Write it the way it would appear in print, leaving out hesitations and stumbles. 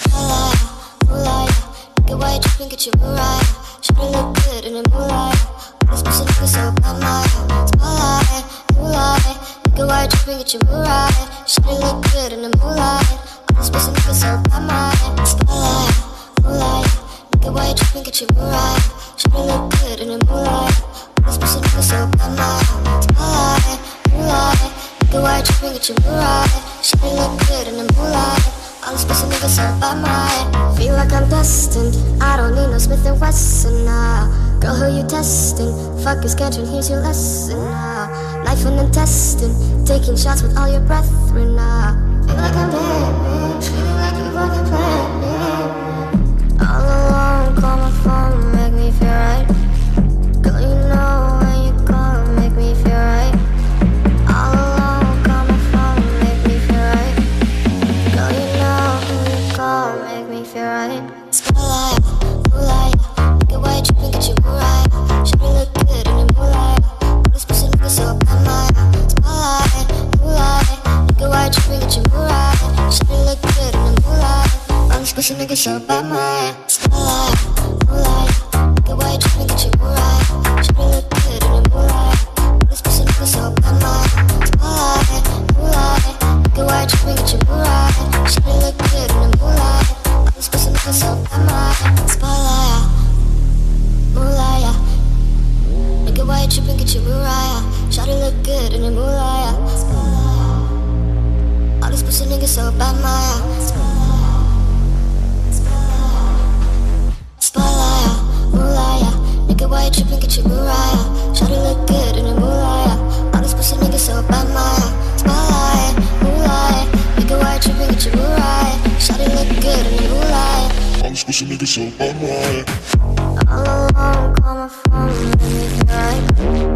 Spotlight, moonlight, nigga, why you tripping, get your mood right. Should've look good in the moonlight. All this pussy nigga so bad, my spotlight, moonlight, nigga, why you tripping, get your mood right. Should've look good in the moonlight. All this pussy nigga so bad, my spotlight, moonlight, nigga, why you tripping, get your mood right. Should've look good in the moonlight. All this pussy nigga so bad, my spotlight, moonlight, nigga, why you tripping, get your mood right. Should've look good in the moonlight. All this pussy niggas so by my feel like I'm destined. I don't need no Smith & Wesson now. Girl, who you testing? Fuck is catching, here's your lesson now. Knife and intestine, taking shots with all your brethren now. Feel like I'm dead, feeling like you fucking planned me. All alone, call my phone, make me feel right. Girl, you know when you call, make me feel right. All alone, call my phone, make me feel right. Girl, you know when you call, make me feel right. Spotlight, moonlight, nigga, why you tripping, get your mood right. Should've look good in the moonlight. All this pussy nigga so bad, my spotlight, moonlight, nigga, why you tripping, get your mood right. Should've look good in the moonlight. All this pussy nigga so bad, my spotlight, moonlight, nigga, why you tripping, get your mood right. Should've look good in the moonlight. All this pussy nigga so bad, my spotlight, moonlight, nigga, why you tripping, get your mood right. Should've look good in the moonlight. All this pussy nigga so bad, my spotlight, moonlight, nigga, why you tripping, get your mood right. Should've look good in the moonlight. All this pussy nigga so bad, my spotlight, moonlight, nigga, why you tripping, get your mood right. Should've look good in the moonlight. All this pussy nigga so bad, my spotlight, moonlight, nigga, why you tripping, get your mood right. Should've look good in the moonlight. All this pussy nigga so bad, my All alone, call my phone, make me feel right.